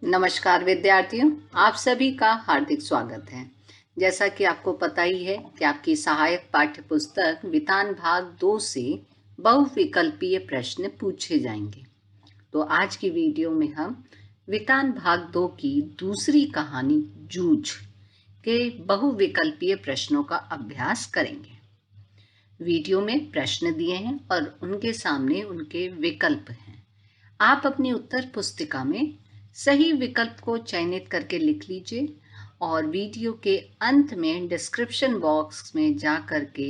नमस्कार विद्यार्थियों, आप सभी का हार्दिक स्वागत है। जैसा कि आपको पता ही है कि आपकी सहायक पाठ्य पुस्तक वितान भाग 2 से बहुविकल्पीय प्रश्न पूछे जाएंगे। तो आज की वीडियो में हम वितान भाग 2 की दूसरी कहानी जूझ के बहुविकल्पीय प्रश्नों का अभ्यास करेंगे। वीडियो में प्रश्न दिए हैं और उनके सामने उनके विकल्प हैं। आप अपनी उत्तर पुस्तिका में सही विकल्प को चयनित करके लिख लीजिए और वीडियो के अंत में डिस्क्रिप्शन बॉक्स में जा करके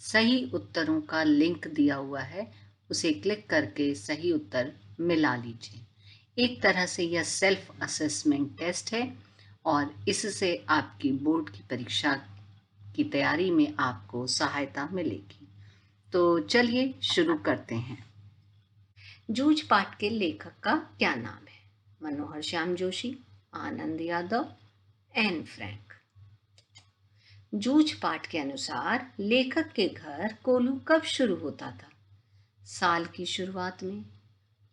सही उत्तरों का लिंक दिया हुआ है, उसे क्लिक करके सही उत्तर मिला लीजिए। एक तरह से यह सेल्फ असेसमेंट टेस्ट है और इससे आपकी बोर्ड की परीक्षा की तैयारी में आपको सहायता मिलेगी। तो चलिए शुरू करते हैं। जूझ पाठ के लेखक का क्या नाम है? मनोहर श्याम जोशी, आनंद यादव, एन फ्रैंक। जूझ पाठ के अनुसार लेखक के घर कोल्हू कब शुरू होता था? साल की शुरुआत में,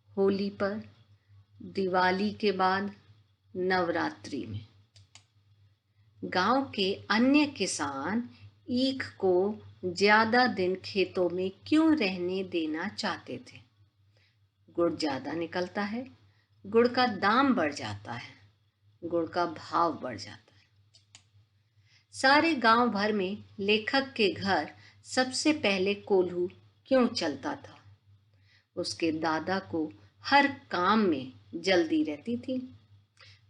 होली पर, दिवाली के बाद, नवरात्रि में। गांव के अन्य किसान ईख को ज्यादा दिन खेतों में क्यों रहने देना चाहते थे? गुड़ ज्यादा निकलता है, गुड़ का दाम बढ़ जाता है, गुड़ का भाव बढ़ जाता है। सारे गांव भर में लेखक के घर सबसे पहले कोल्हू क्यों चलता था? उसके दादा को हर काम में जल्दी रहती थी।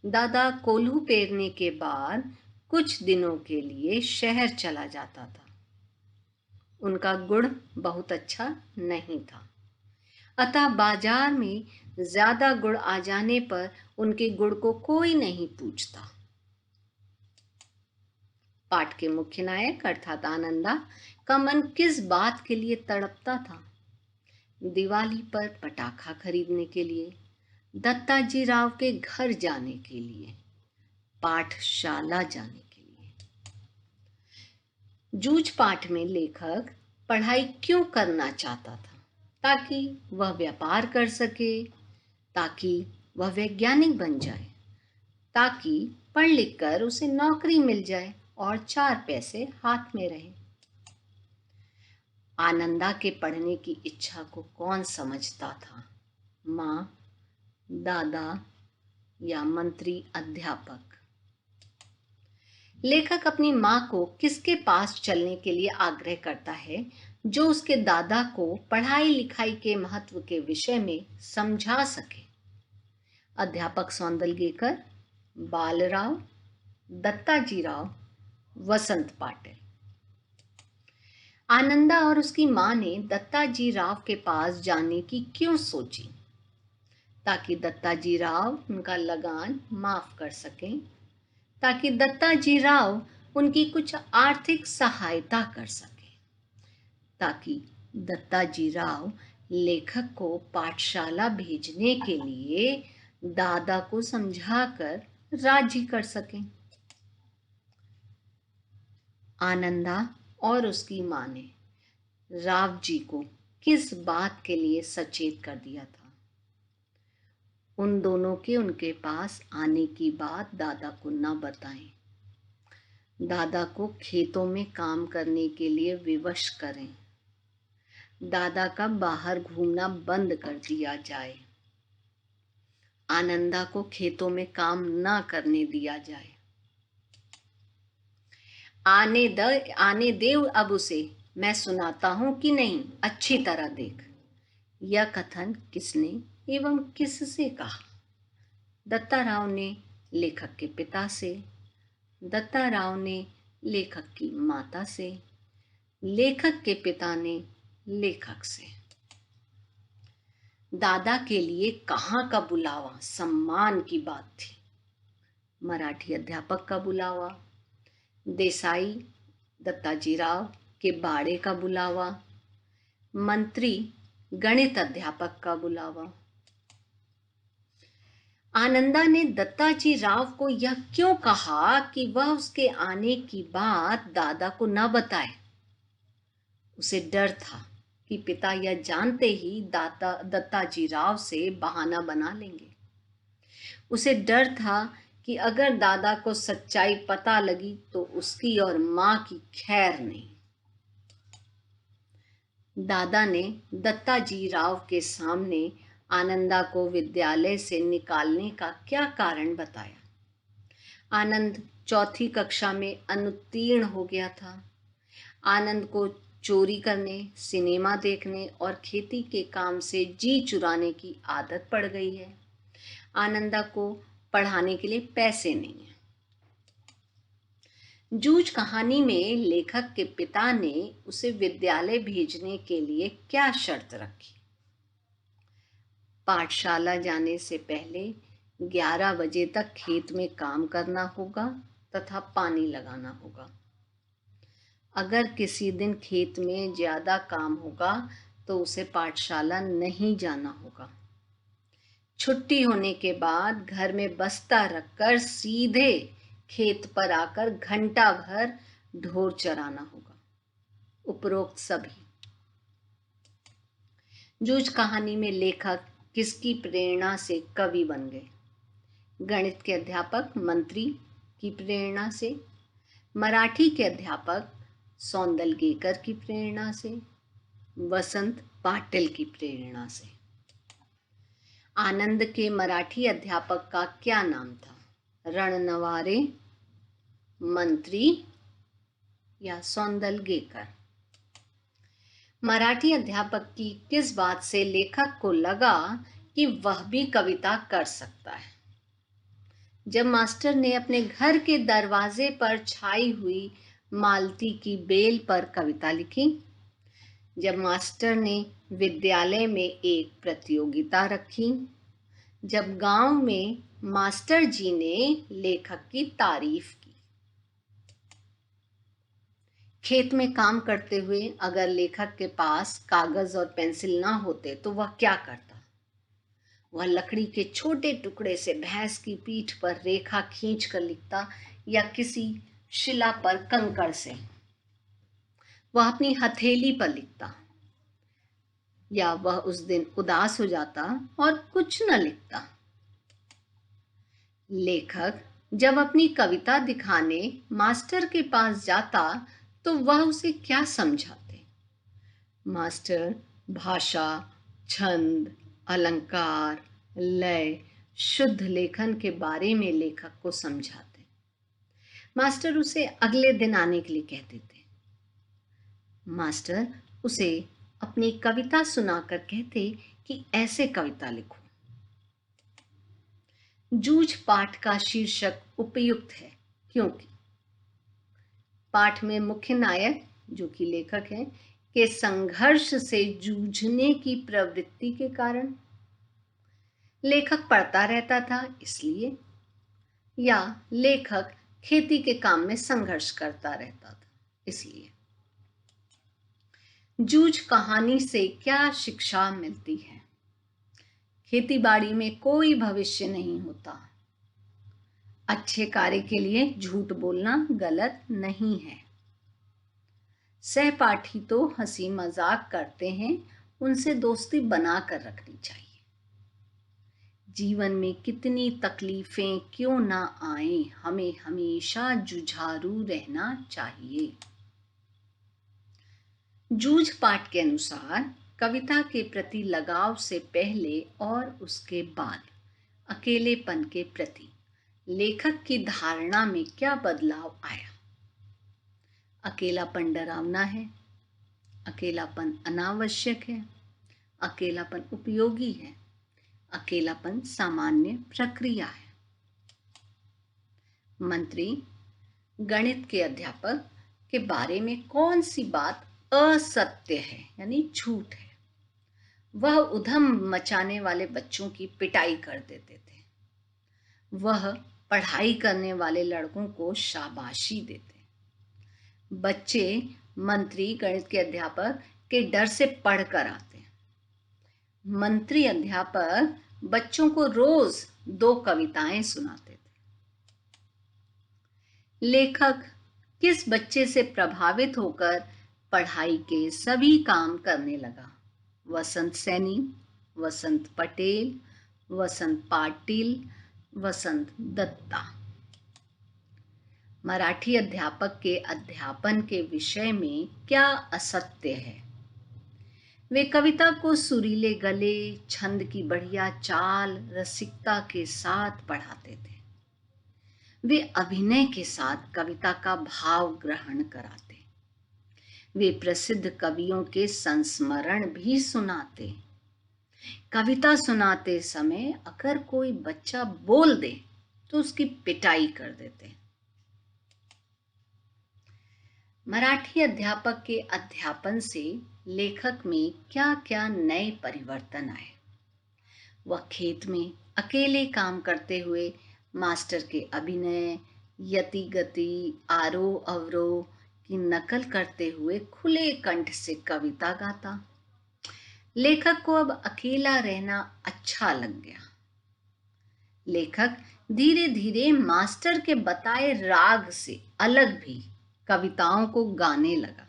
दादा कोल्हू पेरने के बाद कुछ दिनों के लिए शहर चला जाता था। उनका गुड़ बहुत अच्छा नहीं था, अतः बाजार में ज्यादा गुड़ आ जाने पर उनके गुड़ को कोई नहीं पूछता। पाठ के मुख्य नायक अर्थात आनंदा का मन किस बात के लिए तड़पता था? दिवाली पर पटाखा खरीदने के लिए, दत्ताजी राव के घर जाने के लिए, पाठशाला जाने के लिए। जूझ पाठ में लेखक पढ़ाई क्यों करना चाहता था? ताकि वह व्यापार कर सके, ताकि वह वैज्ञानिक बन जाए, ताकि पढ़ लिख कर उसे नौकरी मिल जाए और 4 पैसे हाथ में रहे। आनंदा के पढ़ने की इच्छा को कौन समझता था? माँ, दादा या मंत्री अध्यापक? लेखक अपनी माँ को किसके पास चलने के लिए आग्रह करता है जो उसके दादा को पढ़ाई लिखाई के महत्व के विषय में समझा सके? अध्यापक सौंदलगेकर, बालराव, दत्ताजी राव, वसंत पाटिल। आनंदा और उसकी माँ ने दत्ताजी राव के पास जाने की क्यों सोची? ताकि दत्ताजी राव उनका लगान माफ कर सकें, ताकि दत्ताजी राव उनकी कुछ आर्थिक सहायता कर सके, ताकि दत्ताजी राव लेखक को पाठशाला भेजने के लिए दादा को समझाकर राजी कर सकें। आनंदा और उसकी माँ ने राव जी को किस बात के लिए सचेत कर दिया था? उन दोनों के उनके पास आने की बात दादा को न बताएं, दादा को खेतों में काम करने के लिए विवश करें, दादा का बाहर घूमना बंद कर दिया जाए, आनंदा को खेतों में काम न करने दिया जाए। आने दे अब उसे, मैं सुनाता हूं कि नहीं, अच्छी तरह देख। यह कथन किसने एवं किससे कहा? दत्ता राव ने लेखक के पिता से, दत्ता राव ने लेखक की माता से, लेखक के पिता ने लेखक से। दादा के लिए कहाँ का बुलावा सम्मान की बात थी। मराठी अध्यापक का बुलावा, देसाई दत्ताजी राव के बाड़े का बुलावा, मंत्री गणित अध्यापक का बुलावा। आनंदा ने दत्ताजी राव को यह क्यों कहा कि वह उसके आने की बात दादा को न बताए? उसे डर था कि पिता यह जानते ही दत्ताजी राव से बहाना बना लेंगे। उसे डर था कि अगर दादा को सच्चाई पता लगी तो उसकी और माँ की खैर नहीं। दादा ने दत्ताजी राव के सामने आनंदा को विद्यालय से निकालने का क्या कारण बताया। आनंद चौथी कक्षा में अनुत्तीर्ण हो गया था। आनंद को चोरी करने, सिनेमा देखने और खेती के काम से जी चुराने की आदत पड़ गई है। आनंदा को पढ़ाने के लिए पैसे नहीं हैं। जूझ कहानी में लेखक के पिता ने उसे विद्यालय भेजने के लिए क्या शर्त रखी? पाठशाला जाने से पहले 11 बजे तक खेत में काम करना होगा तथा पानी लगाना होगा। अगर किसी दिन खेत में ज्यादा काम होगा तो उसे पाठशाला नहीं जाना होगा। छुट्टी होने के बाद घर में बस्ता रखकर सीधे खेत पर आकर घंटा भर ढोर चराना होगा। उपरोक्त सभी। जूझ कहानी में लेखक किसकी प्रेरणा से कवि बन गए? गणित के अध्यापक मंत्री की प्रेरणा से, मराठी के अध्यापक सौंदलगेकर की प्रेरणा से, वसंत पाटिल की प्रेरणा से। आनंद के मराठी अध्यापक का क्या नाम था? रणनवारे, मंत्री या सौंदलगेकर? मराठी अध्यापक की किस बात से लेखक को लगा कि वह भी कविता कर सकता है? जब मास्टर ने अपने घर के दरवाजे पर छाई हुई मालती की बेल पर कविता लिखी, जब मास्टर ने विद्यालय में एक प्रतियोगिता रखी, जब गांव में मास्टर जी ने लेखक की तारीफ की। खेत में काम करते हुए अगर लेखक के पास कागज और पेंसिल ना होते तो वह क्या करता? वह लकड़ी के छोटे टुकड़े से भैंस की पीठ पर रेखा खींच कर लिखता या किसी शिला पर कंकड़ से। वह अपनी हथेली पर लिखता या वह उस दिन उदास हो जाता और कुछ न लिखता। लेखक जब अपनी कविता दिखाने मास्टर के पास जाता तो वह उसे क्या समझाते? मास्टर भाषा, छंद, अलंकार, लय, शुद्ध लेखन के बारे में लेखक को समझाते। मास्टर उसे अगले दिन आने के लिए कहते थे। मास्टर उसे अपनी कविता सुनाकर कहते कि ऐसे कविता लिखो। जूझ पाठ का शीर्षक उपयुक्त है क्योंकि पाठ में मुख्य नायक, जो कि लेखक है, के संघर्ष से जूझने की प्रवृत्ति के कारण, लेखक पढ़ता रहता था इसलिए, या लेखक खेती के काम में संघर्ष करता रहता था इसलिए। जूझ कहानी से क्या शिक्षा मिलती है? खेतीबाड़ी में कोई भविष्य नहीं होता। अच्छे कार्य के लिए झूठ बोलना गलत नहीं है। सहपाठी तो हंसी मजाक करते हैं, उनसे दोस्ती बनाकर रखनी चाहिए। जीवन में कितनी तकलीफें क्यों ना आए, हमें हमेशा जुझारू रहना चाहिए। जूझ पाठ के अनुसार कविता के प्रति लगाव से पहले और उसके बाद अकेलेपन के प्रति लेखक की धारणा में क्या बदलाव आया? अकेलापन डरावना है, अकेलापन अनावश्यक है, अकेलापन उपयोगी है, अकेलापन सामान्य प्रक्रिया है। मंत्री गणित के अध्यापक के बारे में कौन सी बात असत्य है यानी झूठ है? वह उधम मचाने वाले बच्चों की पिटाई कर देते थे। वह पढ़ाई करने वाले लड़कों को शाबाशी देते। बच्चे मंत्री गणित के अध्यापक के डर से पढ़कर आते। मंत्री अध्यापक बच्चों को रोज 2 कविताएं सुनाते थे। लेखक किस बच्चे से प्रभावित होकर पढ़ाई के सभी काम करने लगा? वसंत सैनी, वसंत पटेल, वसंत पाटिल, वसंत दत्ता। मराठी अध्यापक के अध्यापन के विषय में क्या असत्य है? वे कविता को सुरीले गले, छंद की बढ़िया चाल, रसिकता के साथ पढ़ाते थे। वे अभिनय के साथ कविता का भाव ग्रहण कराते। वे प्रसिद्ध कवियों के संस्मरण भी सुनाते। कविता सुनाते समय अगर कोई बच्चा बोल दे तो उसकी पिटाई कर देते। मराठी अध्यापक के अध्यापन से लेखक में क्या क्या नए परिवर्तन आए? वह खेत में अकेले काम करते हुए मास्टर के अभिनय, यति गति, आरोह अवरोह की नकल करते हुए खुले कंठ से कविता गाता। लेखक को अब अकेला रहना अच्छा लग गया। लेखक धीरे धीरे मास्टर के बताए राग से अलग भी कविताओं को गाने लगा,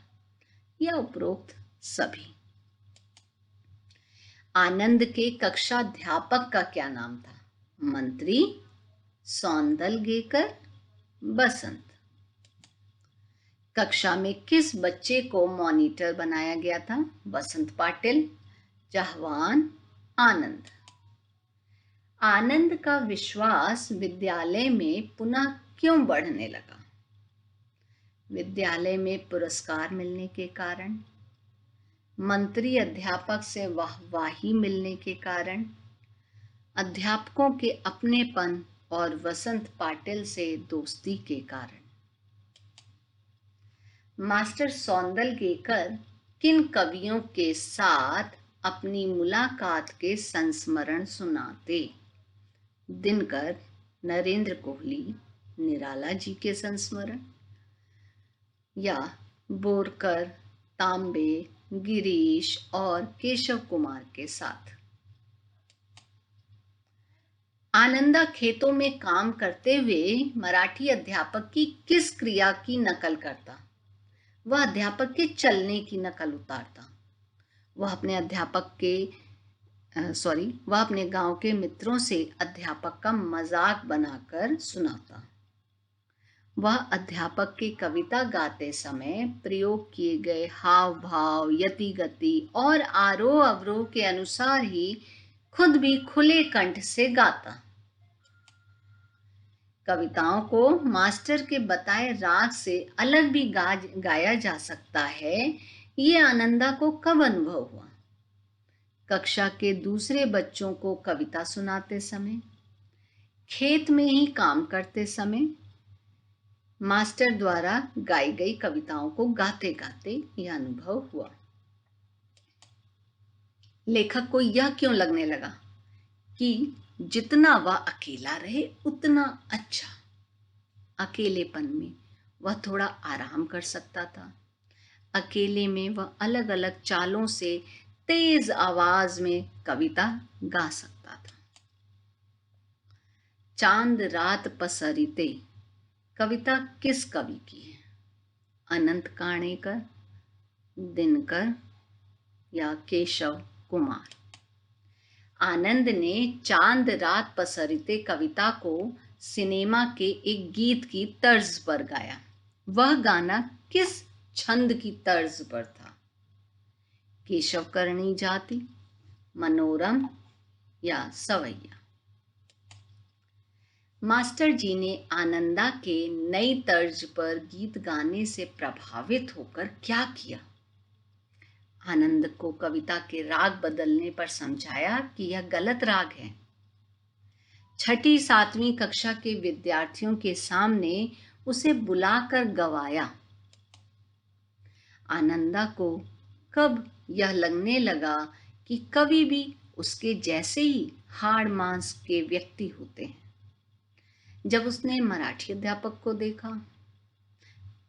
या उपरोक्त सभी। आनंद के कक्षाध्यापक का क्या नाम था? मंत्री, सौंदलगेकर, बसंत। कक्षा में किस बच्चे को मॉनिटर बनाया गया था? बसंत पाटिल, जहवान, आनंद। आनंद का विश्वास विद्यालय में पुनः क्यों बढ़ने लगा? विद्यालय में पुरस्कार मिलने के कारण, मंत्री अध्यापक से वाहवाही मिलने के कारण, अध्यापकों के अपनेपन और वसंत पाटिल से दोस्ती के कारण। मास्टर सौंदलगेकर किन कवियों के साथ अपनी मुलाकात के संस्मरण सुनाते? दिनकर, नरेंद्र कोहली, निराला जी के संस्मरण, या बोरकर, तांबे, गिरीश और केशव कुमार के साथ। आनंदा खेतों में काम करते हुए मराठी अध्यापक की किस क्रिया की नकल करता? वह अध्यापक के चलने की नकल उतारता। वह अपने गांव के मित्रों से अध्यापक का मजाक बनाकर सुनाता। वह अध्यापक की कविता गाते समय प्रयोग किए गए हाव भाव, यति गति और आरोह अवरोह के अनुसार ही खुद भी खुले कंठ से गाता। कविताओं को मास्टर के बताए राग से अलग भी गाया जा सकता है, ये आनंदा को कब अनुभव हुआ? कक्षा के दूसरे बच्चों को कविता सुनाते समय, खेत में ही काम करते समय, मास्टर द्वारा गाई गई कविताओं को गाते गाते यह अनुभव हुआ। लेखक को यह क्यों लगने लगा कि जितना वह अकेला रहे उतना अच्छा? अकेलेपन में वह थोड़ा आराम कर सकता था। अकेले में वह अलग अलग चालों से तेज आवाज में कविता गा सकता था। चांद रात पसरिते कविता किस कवि की है? अनंत काणेकर, दिनकर, या केशव कुमार। आनंद ने चांद रात पसरिते कविता को सिनेमा के एक गीत की तर्ज पर गाया। वह गाना किस छंद की तर्ज पर था? केशव करणी जाति, मनोरम, या सवैया। मास्टर जी ने आनंदा के नई तर्ज पर गीत गाने से प्रभावित होकर क्या किया? आनंद को कविता के राग बदलने पर समझाया कि यह गलत राग है। छठी सातवीं कक्षा के विद्यार्थियों के सामने उसे बुलाकर गवाया। आनंदा को कब यह लगने लगा कि कवि भी उसके जैसे ही हाड़ मांस के व्यक्ति होते हैं? जब उसने मराठी अध्यापक को देखा।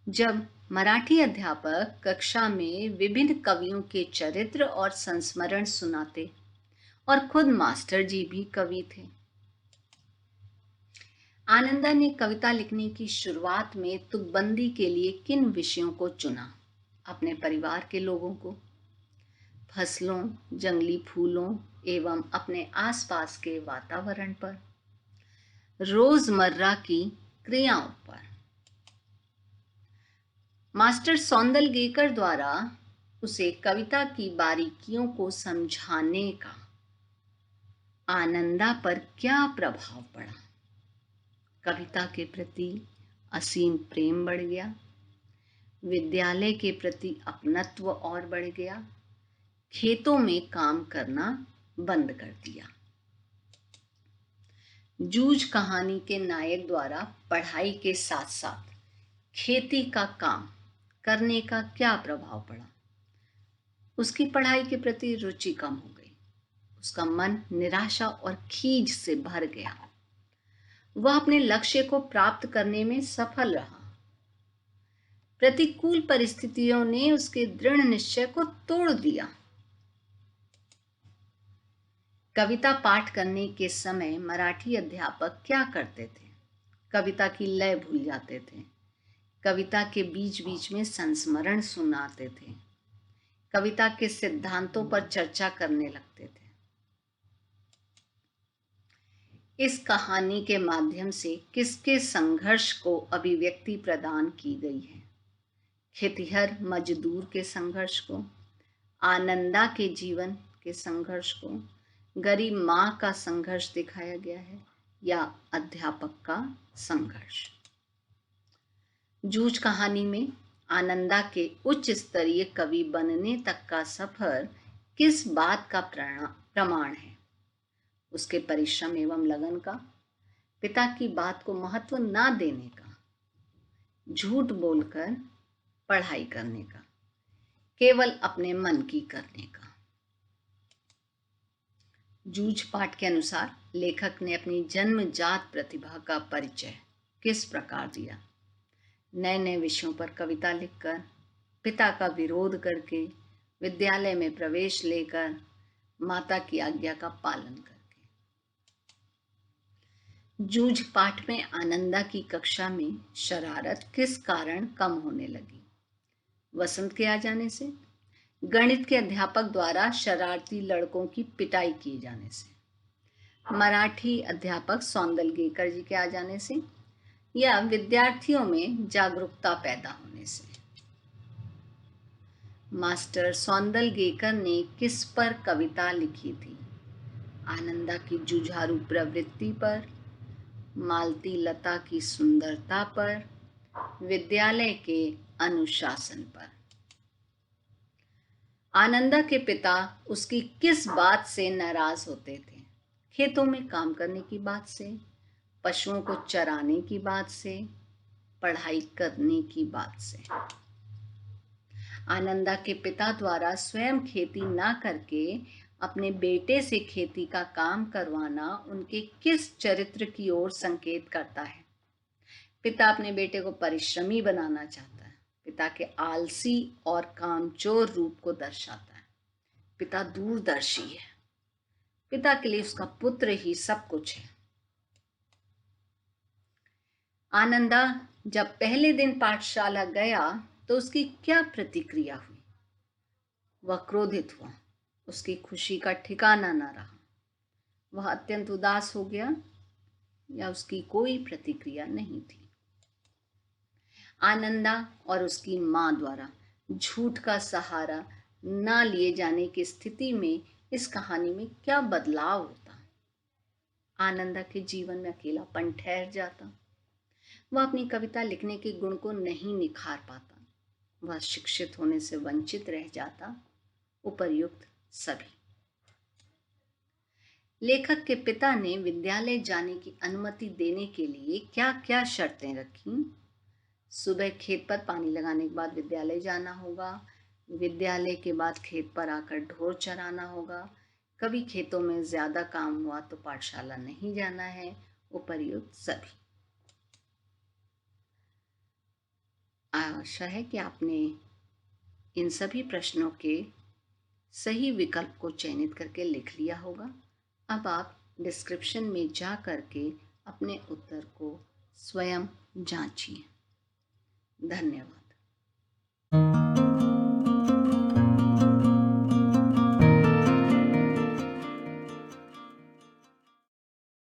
जब मराठी अध्यापक कक्षा में विभिन्न कवियों के चरित्र और संस्मरण सुनाते और खुद मास्टर जी भी कवि थे। आनंदा ने कविता लिखने की शुरुआत में तुकबंदी के लिए किन विषयों को चुना? अपने परिवार के लोगों को, फसलों, जंगली फूलों एवं अपने आसपास के वातावरण पर। रोजमर्रा की क्रियाओं पर। मास्टर सौंदलगेकर द्वारा उसे कविता की बारीकियों को समझाने का आनंदा पर क्या प्रभाव पड़ा? कविता के प्रति असीम प्रेम बढ़ गया, विद्यालय के प्रति अपनत्व और बढ़ गया, खेतों में काम करना बंद कर दिया। जूझ कहानी के नायक द्वारा पढ़ाई के साथ साथ खेती का काम करने का क्या प्रभाव पड़ा? उसकी पढ़ाई के प्रति रुचि कम हो गई, उसका मन निराशा और खीज से भर गया। वह अपने लक्ष्य को प्राप्त करने में सफल रहा। प्रतिकूल परिस्थितियों ने उसके दृढ़ निश्चय को तोड़ दिया। कविता पाठ करने के समय मराठी अध्यापक क्या करते थे? कविता की लय भूल जाते थे, कविता के बीच बीच में संस्मरण सुनाते थे, कविता के सिद्धांतों पर चर्चा करने लगते थे। इस कहानी के माध्यम से किसके संघर्ष को अभिव्यक्ति प्रदान की गई है? खेतिहर मजदूर के संघर्ष को, आनंदा के जीवन के संघर्ष को, गरीब माँ का संघर्ष दिखाया गया है या अध्यापक का संघर्ष? जूझ कहानी में आनंदा के उच्च स्तरीय कवि बनने तक का सफर किस बात का प्रमाण है? उसके परिश्रम एवं लगन का, पिता की बात को महत्व ना देने का, झूठ बोलकर पढ़ाई करने का, केवल अपने मन की करने का। जूझ पाठ के अनुसार लेखक ने अपनी जन्मजात प्रतिभा का परिचय किस प्रकार दिया? नए नए विषयों पर कविता लिखकर, पिता का विरोध करके, विद्यालय में प्रवेश लेकर, माता की आज्ञा का पालन करके। जूझ पाठ में आनंदा की कक्षा में शरारत किस कारण कम होने लगी? वसंत के आ जाने से, गणित के अध्यापक द्वारा शरारती लड़कों की पिटाई किए जाने से, मराठी अध्यापक सौंदलगेकर जी के आ जाने से, या विद्यार्थियों में जागरूकता पैदा होने से? मास्टर सौंदलगेकर ने किस पर कविता लिखी थी? आनंदा की जुझारू प्रवृत्ति पर, मालती लता की सुंदरता पर, विद्यालय के अनुशासन पर? आनंदा के पिता उसकी किस बात से नाराज होते थे? खेतों में काम करने की बात से, पशुओं को चराने की बात से, पढ़ाई करने की बात से? आनंदा के पिता द्वारा स्वयं खेती ना करके अपने बेटे से खेती का काम करवाना उनके किस चरित्र की ओर संकेत करता है? पिता अपने बेटे को परिश्रमी बनाना चाहता है, पिता के आलसी और कामचोर रूप को दर्शाता है। पिता दूरदर्शी है, पिता के लिए उसका पुत्र ही सब कुछ है। आनंदा जब पहले दिन पाठशाला गया तो उसकी क्या प्रतिक्रिया हुई? वह क्रोधित हुआ, उसकी खुशी का ठिकाना न रहा, वह अत्यंत उदास हो गया या उसकी कोई प्रतिक्रिया नहीं थी। आनंदा और उसकी मां द्वारा झूठ का सहारा न लिए जाने की स्थिति में इस कहानी में क्या बदलाव होता? आनंदा के जीवन में अकेलापन ठहर जाता, वह अपनी कविता लिखने के गुण को नहीं निखार पाता, वह शिक्षित होने से वंचित रह जाता। उपर्युक्त सभी। लेखक के पिता ने विद्यालय जाने की अनुमति देने के लिए क्या क्या शर्तें रखी? सुबह खेत पर पानी लगाने के बाद विद्यालय जाना होगा, विद्यालय के बाद खेत पर आकर ढोर चराना होगा, कभी खेतों में ज्यादा काम हुआ तो पाठशाला नहीं जाना है। उपर्युक्त सभी। आशा है कि आपने इन सभी प्रश्नों के सही विकल्प को चयनित करके लिख लिया होगा। अब आप डिस्क्रिप्शन में जा करके अपने उत्तर को स्वयं जांचिए। धन्यवाद।